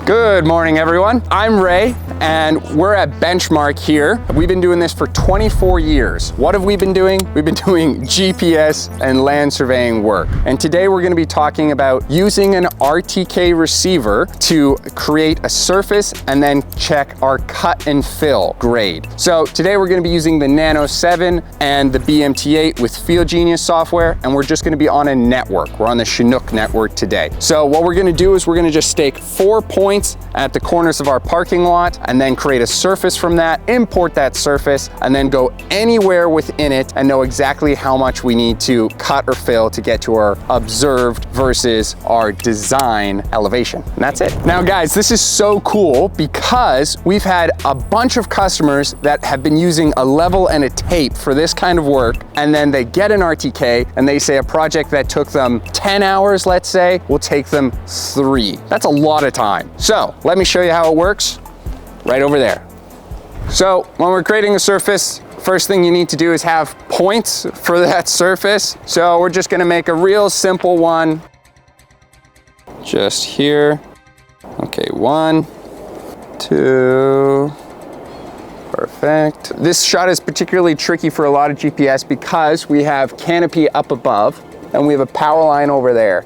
Good morning, everyone. I'm Ray, and we're at Benchmark here. We've been doing this for 24 years. What have we been doing? We've been doing GPS and land surveying work. And today we're gonna be talking about using an RTK receiver to create a surface and then check our cut and fill grade. So today we're gonna be using the Nano 7 and the BMT8 with FieldGenius software, and we're just gonna be on a network. We're on the Chinook network today. So what we're gonna do is we're gonna just stake 4 points at the corners of our parking lot and then create a surface from that, import that surface, and then go anywhere within it and know exactly how much we need to cut or fill to get to our observed versus our design elevation. And that's it. Now guys, this is so cool because we've had a bunch of customers that have been using a level and a tape for this kind of work, and then they get an RTK and they say a project that took them 10 hours, let's say, will take them 3. That's a lot of time. So let me show you how it works right over there. So when we're creating a surface, first thing you need to do is have points for that surface. So we're just gonna make a real simple one just here. Okay, 1, 2, perfect. This shot is particularly tricky for a lot of GPS because we have canopy up above and we have a power line over there.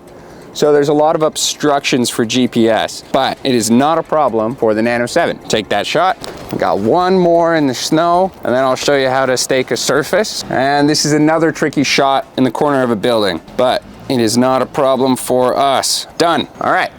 So there's a lot of obstructions for GPS, but it is not a problem for the Nano 7. Take that shot. I got one more in the snow, and then I'll show you how to stake a surface. And this is another tricky shot in the corner of a building, but it is not a problem for us. Done. All right.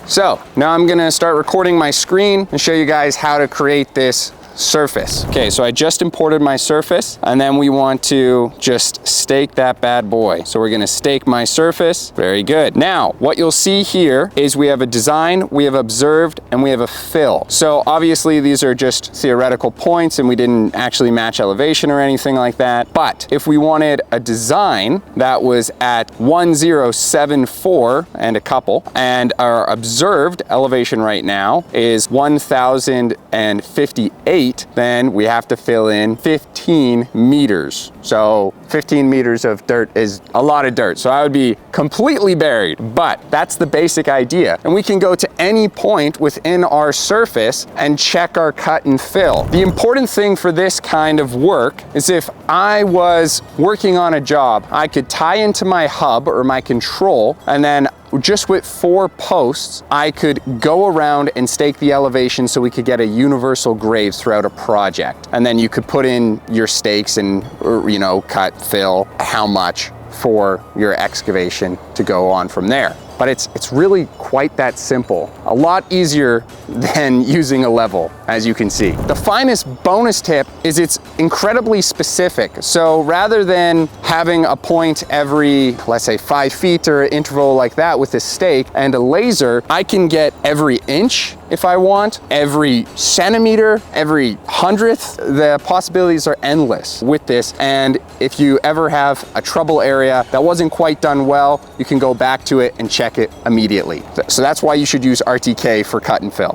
So now I'm gonna start recording my screen and show you guys how to create this surface. Okay, so I just imported my surface, and then we want to just stake that bad boy. So we're gonna stake my surface. Very good. Now, what you'll see here is we have a design, we have observed, and we have a fill. So obviously these are just theoretical points and we didn't actually match elevation or anything like that. But if we wanted a design that was at 1074 and a couple, and our observed elevation right now is 1058, then we have to fill in 15 meters. So 15 meters of dirt is a lot of dirt. So I would be completely buried, but that's the basic idea. And we can go to any point within our surface and check our cut and fill. The important thing for this kind of work is if I was working on a job, I could tie into my hub or my control, and then just with 4 posts, I could go around and stake the elevation so we could get a universal grade throughout a project. And then you could put in your stakes and, you know, cut, fill, how much for your excavation to go on from there. But it's really quite that simple. A lot easier than using a level, as you can see. The finest bonus tip is it's incredibly specific. So rather than having a point every, let's say 5 feet or an interval like that with a stake and a laser, I can get every inch if I want, every centimeter, every 100th. The possibilities are endless with this. And if you ever have a trouble area that wasn't quite done well, you can go back to it and check it immediately. So that's why you should use RTK for cut and fill.